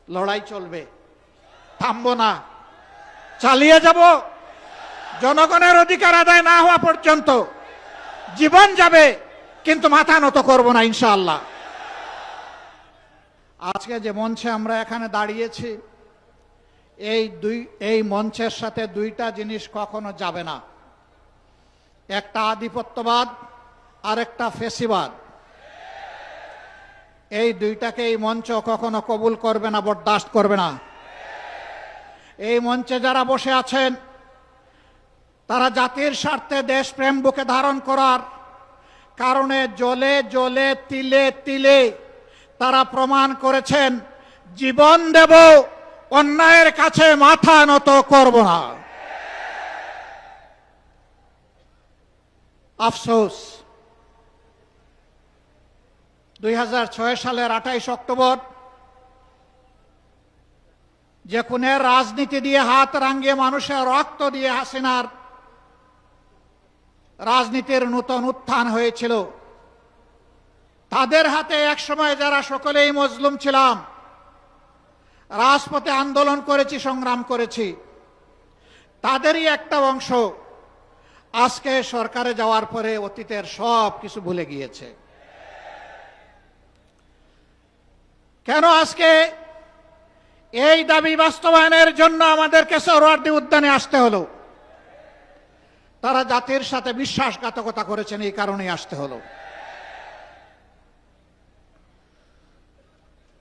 লড়াই চলবে, থামবো না, চালিয়ে যাব। জনগণের অধিকার আদায় না হওয়া পর্যন্ত জীবন যাবে, কিন্তু মাথা নত করব না ইনশাআল্লাহ। আজকে যে মঞ্চে আমরা এখানে দাঁড়িয়েছি, এই মঞ্চের সাথে দুইটা জিনিস কখনো যাবে না, একটা আধিপত্যবাদ আর একটা ফেসিবাদ। এই দুইটাকে এই মঞ্চ কখনো কবুল করবে না, বরদাস্ত করবে না। এই মঞ্চে যারা বসে আছেন তারা জাতির স্বার্থে দেশপ্রেম বুকে ধারণ করার কারণে জ্বলে জ্বলে তিলে তিলে তারা প্রমাণ করেছেন, জীবন দেব, অন্যায়ের কাছে মাথা নত করব না। আফসোস, 2006 সালের 28 অক্টোবর যে খুনের রাজনীতি দিয়ে হাত রাঙিয়ে মানুষের রক্ত দিয়ে হাসিনার রাজনীতির নূতন উত্থান হয়েছিল, তাদের হাতে একসময় যারা সকলেই মজলুম ছিলাম, রাজপথে আন্দোলন করেছি, সংগ্রাম করেছি, তাদেরই একটা অংশ আজকে সরকারে যাওয়ার পরে অতীতের সব কিছু ভুলে গিয়েছে। কেন আজকে এই দাবি বাস্তবায়নের জন্য আমাদেরকে সোহরাওয়ার্দী উদ্যানে আসতে হলো? তারা জাতির সাথে বিশ্বাসঘাতকতা করেছেন, এই কারণেই আসতে হলো।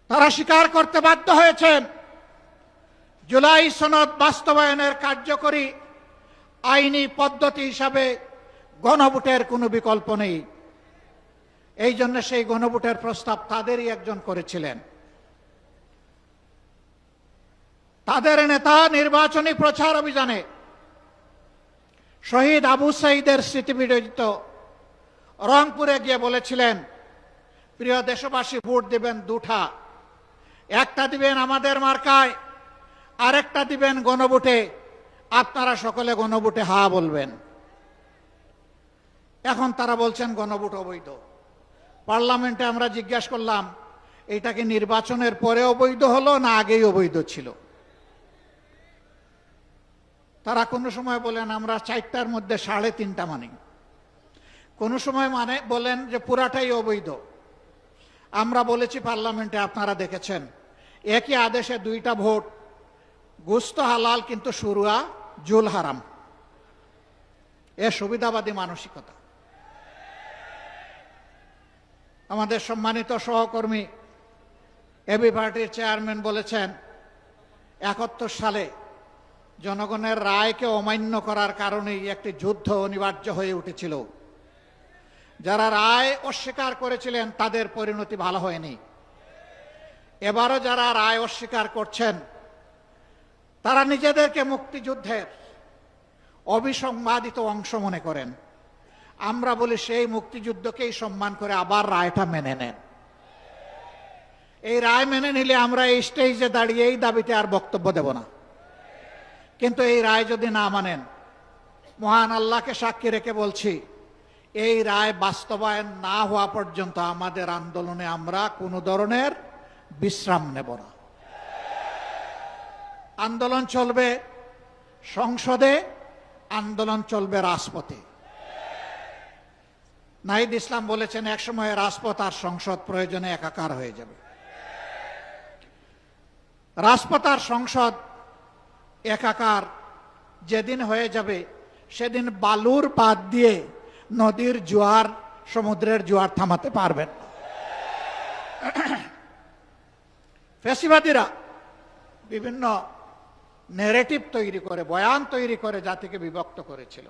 তারা স্বীকার করতে বাধ্য হয়েছেন জুলাই সনদ বাস্তবায়নের কার্যকরী আইনি পদ্ধতি হিসাবে গণভোটের কোনো বিকল্প নেই। এই জন্য সেই গণভোটের প্রস্তাব তাদেরই একজন করেছিলেন। তাদের নেতা নির্বাচনী প্রচার অভিযানে শহীদ আবু সাঈদের স্মৃতিবিজড়িত রংপুরে গিয়ে বলেছিলেন, প্রিয় দেশবাসী, ভোট দিবেন দুটা, একটা দিবেন আমাদের মার্কায়, আরেকটা দিবেন গণভোটে। আপনারা সকলে গণভোটে হা বলবেন। এখন তারা বলছেন গণভোট অবৈধ। পার্লামেন্টে আমরা জিজ্ঞাসা করলাম, এটা কি নির্বাচনের পরে অবৈধ হলো না আগেই অবৈধ ছিল? তারা কোনো সময় বলেন আমরা 4টার মধ্যে 3.5টা মানি, কোনো সময় বলেন যে পুরাটাই অবৈধ। আমরা বলেছি পার্লামেন্টে, আপনারা দেখেছেন, একই আদেশে 2টা ভোট, গোস্ত হালাল কিন্তু শুরুয়া জুল হারাম। এ সুবিধাবাদী মানসিকতা। আমাদের সম্মানিত সহকর্মী এবি পার্টির চেয়ারম্যান বলেছেন, 71 সালে জনগণের রায়কে অমান্য করার কারণেই একটি যুদ্ধ অনিবার্য হয়ে উঠেছিল। যারা রায় অস্বীকার করেছিলেন তাদের পরিণতি ভালো হয়নি। এবারও যারা রায় অস্বীকার করছেন তারা নিজেদেরকে মুক্তিযুদ্ধের অবিসংবাদিত অংশ মনে করেন। আমরা বলি সেই মুক্তিযুদ্ধকেই সম্মান করে আবার রায়টা মেনে নেন। এই রায় মেনে নিলে আমরা এই স্টেজে দাঁড়িয়ে এই দাবিতে আর বক্তব্য দেব না। কিন্তু এই রায় যদি না মানেন, মহান আল্লাহকে সাক্ষী রেখে বলছি, এই রায় বাস্তবায়ন না হওয়া পর্যন্ত আমাদের আন্দোলনে আমরা কোনো ধরনের বিশ্রাম নেব না। আন্দোলন চলবে সংসদে, আন্দোলন চলবে রাজপথে। নাহিদ ইসলাম বলেছেন, একসময় রাজপথ আর সংসদ প্রয়োজনে একাকার হয়ে যাবে। রাজপথ আর সংসদ একাকার যেদিন হয়ে যাবে, সেদিন বালুর পাত দিয়ে নদীর জোয়ার, সমুদ্রের জোয়ার থামাতে পারবেন। ফ্যাসিবাদীরা বিভিন্ন ন্যারেটিভ তৈরি করে, বয়ান তৈরি করে জাতিকে বিভক্ত করেছিল।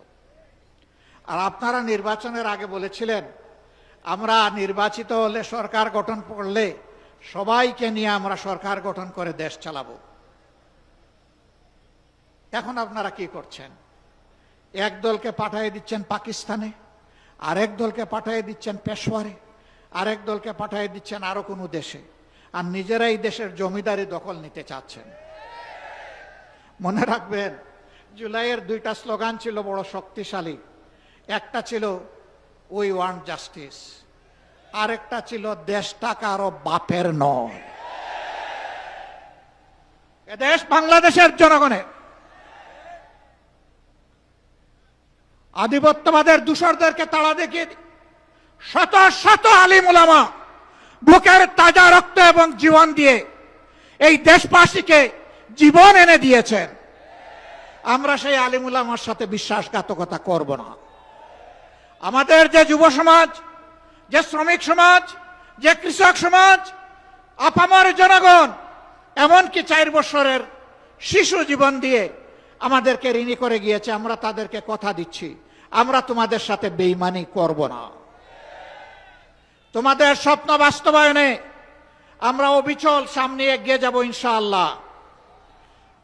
আর আপনারা নির্বাচনের আগে বলেছিলেন, আমরা নির্বাচিত হলে, সরকার গঠন করলে সবাইকে নিয়ে আমরা সরকার গঠন করে দেশ চালাবো। এখন আপনারা কি করছেন? এক দলকে পাঠিয়ে দিচ্ছেন পাকিস্তানে, আরেক দলকে পাঠিয়ে দিচ্ছেন পেশোয়ারে, আরেক দলকে পাঠিয়ে দিচ্ছেন আরো কোনো দেশে, আর নিজেরাই দেশের জমিদারি দখল নিতে চাচ্ছেন। মনে রাখবেন, জুলাইয়ের 2টা স্লোগান ছিল বড় শক্তিশালী। একটা ছিল উই ওয়ান্ট জাস্টিস, আরেকটা ছিল দেশটা কারো বাপের নয়। এদেশ বাংলাদেশের জনগণের। আধিপত্যবাদের দূষরদেরকে তাড়া দেখিয়ে শত শত আলিম উলামা বুকের তাজা রক্ত এবং জীবন দিয়ে এই দেশবাসীকে জীবন এনে দিয়েছেন। আমরা সেই আলিম উলামার সাথে বিশ্বাসঘাতকতা করব না। আমাদের যে যুব সমাজ, যে শ্রমিক সমাজ, যে কৃষক সমাজ, আপামর জনগণ, এমনকি 4 বছরের শিশু জীবন দিয়ে আমাদেরকে ঋণী করে গিয়েছে, আমরা তাদেরকে কথা দিচ্ছি আমরা তোমাদের সাথে বেঈমানি করব না। তোমাদের স্বপ্ন বাস্তবায়নে আমরা অবিচল সামনে এগিয়ে যাব ইনশাআল্লাহ।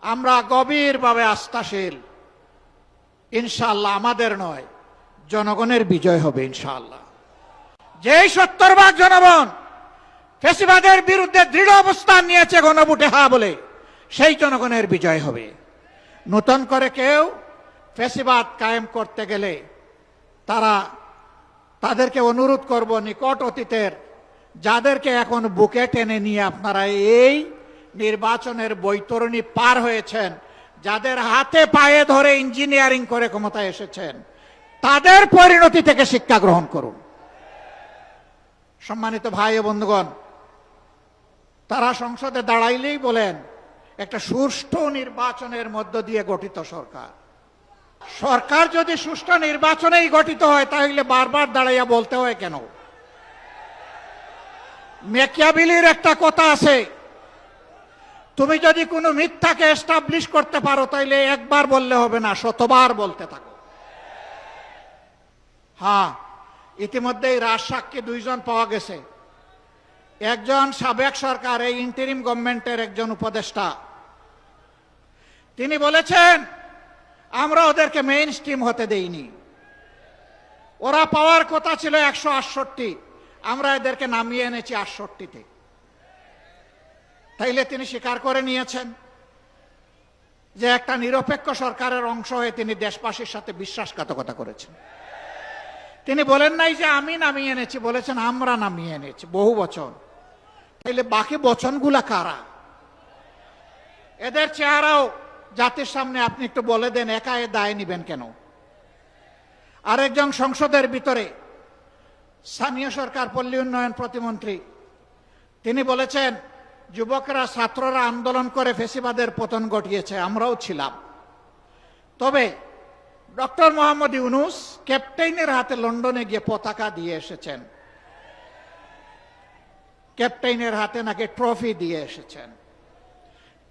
আমরা গভীরভাবে আস্থাশীল, ইনশাআল্লাহ আমাদের নয় জনগণের বিজয় হবে ইনশাআল্লাহ। যেই 70% জনগণ ফ্যাসিবাদের বিরুদ্ধে দৃঢ় অবস্থান নিয়েছে গণভোটে হ্যাঁ বলে, সেই জনগণের বিজয় হবে। নতুন করে কেউ ফ্যাসিবাদ কায়েম করতে গেলে তাদেরকে অনুরোধ করব, নিকট অতীতের যাদেরকে এখন বুকে টেনে নিয়ে আপনারা এই নির্বাচনের বৈতরণী পার হয়েছেন, যাদের হাতে পায়ে ধরে ইঞ্জিনিয়ারিং করে ক্ষমতায় এসেছেন, তাদের পরিণতি থেকে শিক্ষা গ্রহণ করুন। সম্মানিত ভাই ও বন্ধুগণ, তারা সংসদে দাঁড়াইলেই বলেন একটা সুষ্ঠু নির্বাচনের মধ্য দিয়ে গঠিত সরকার। সরকার যদি সুষ্ঠু নির্বাচনেই গঠিত হয় তাহলে বারবার দাঁড়াইয়া বলতে হয় কেন? ম্যাকিয়াভেলির একটা কথা আছে, তুমি যদি কোনো মিথ্যাকে এস্টাবলিশ করতে পারো তাহলে একবার বললে হবে না, শতবার বলতে থাকো। হ্যাঁ, ইতিমধ্যেই রাজসাক্ষী 2 জন পাওয়া গেছে। একজন সাবেক সরকার, এই ইন্টারিম গভর্নমেন্টের একজন উপদেষ্টা, তিনি বলেছেন আমরা ওদেরকে মেইন স্ট্রিম হতে দেইনি, ওরা পাওয়ার কথা ছিল 168, আমরা এদেরকে নামিয়ে এনেছি 68-তে। তাইলে তিনি স্বীকার করে নিয়েছেন যে একটা নিরপেক্ষ সরকারের অংশ হয়ে তিনি দেশবাসীর সাথে বিশ্বাসঘাতকতা করেছেন। তিনি বলেন নাই যে আমি নামিয়ে এনেছি, বলেছেন আমরা নামিয়ে এনেছি, বহু বচন। তাইলে বাকি বচনগুলা কারা? এদের চেহারাও জাতির সামনে আপনি একটু বলে দেন, একা এ দায় নিবেন কেন? আরেকজন সংসদের ভিতরে স্থানীয় সরকার পল্লী উন্নয়ন প্রতিমন্ত্রী, তিনি বলেছেন যুবকরা ছাত্ররা আন্দোলন করে ফ্যাসিবাদের পতন ঘটিয়েছে, আমরাও ছিলাম। তবে ডক্টর মোহাম্মদ ইউনূস ক্যাপ্টেইনের হাতে লন্ডনে গিয়ে পতাকা দিয়ে এসেছেন, ক্যাপ্টেইনের হাতে নাকি ট্রফি দিয়ে এসেছেন।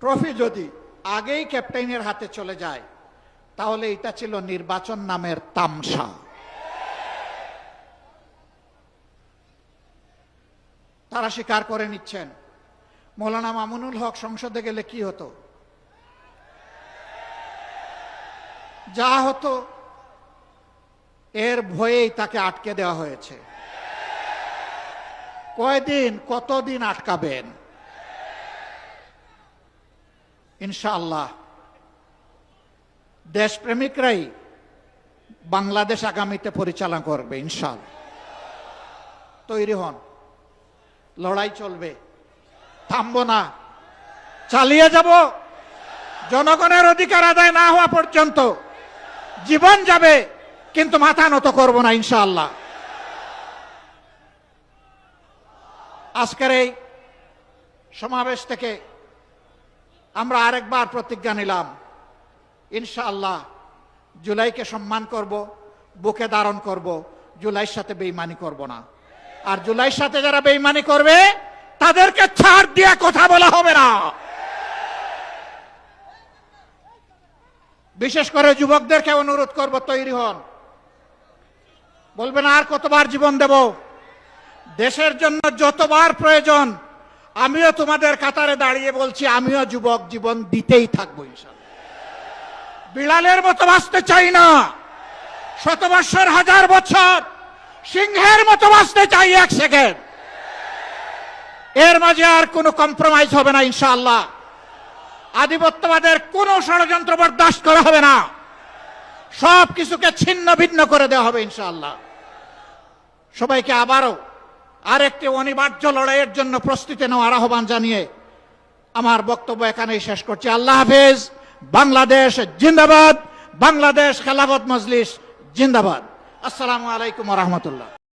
ট্রফি যদি আগেই ক্যাপ্টেইনের হাতে চলে যায় তাহলে এটা ছিল নির্বাচন নামের তামসা। তারা স্বীকার করে নিচ্ছেন মৌলানা মামুনুল হক সংসদে গেলে কি হতো? যা হতো এর ভয়েই তাকে আটকে দেওয়া হয়েছে। কয়দিন, কতদিন আটকাবেন? ইনশাআল্লাহ দেশপ্রেমিকরাই বাংলাদেশ আগামীতে পরিচালনা করবে ইনশাআল্লাহ। তৈরি হন, লড়াই চলবে, থামবো না, চালিয়ে যাব। জনগণের অধিকার আদায় না হওয়া পর্যন্ত জীবন যাবে, কিন্তু মাথা নত করব না ইনশাআল্লাহ। আজকের এই সমাবেশ থেকে আমরা আরেকবার প্রতিজ্ঞা নিলাম, ইনশাআল্লাহ জুলাইকে সম্মান করব, বুকে ধারণ করব, জুলাইয়ের সাথে বেঈমানি করব না। আর জুলাইয়ের সাথে যারা বেঈমানি করবে তাদেরকে ছাড় দিয়ে কথা বলা হবে না। বিশেষ করে যুবকদেরকে অনুরোধ করব, তৈরি হন। বলবেন আর কতবার জীবন দেব? দেশের জন্য যতবার প্রয়োজন আমিও তোমাদের কাতারে দাঁড়িয়ে বলছি, আমিও যুবক, জীবন দিতেই থাকবো ইনশাআল্লাহ। বিড়ালের মতো বাঁচতে চাই না, 100 বছর, 1000 বছর, সিংহের মতো বাঁচতে চাই 1 সেকেন্ড। এর মাঝে আর কোনো কম্প্রোমাইজ হবে না ইনশাআল্লাহ। আধিপত্যবাদের কোনো ষড়যন্ত্র বরদাস্ত করা হবে না, সব কিছুকে ছিন্ন ভিন্ন করে দেওয়া হবে ইনশাআল্লাহ। সবাইকে আবারও আরেকটি অনিবার্য লড়াইয়ের জন্য প্রস্তুতি নেওয়ার আহ্বান জানিয়ে আমার বক্তব্য এখানেই শেষ করছি। আল্লাহ হাফেজ। বাংলাদেশ জিন্দাবাদ। বাংলাদেশ খেলাফত মজলিস জিন্দাবাদ। আসসালামু আলাইকুম ওয়া রাহমাতুল্লাহ।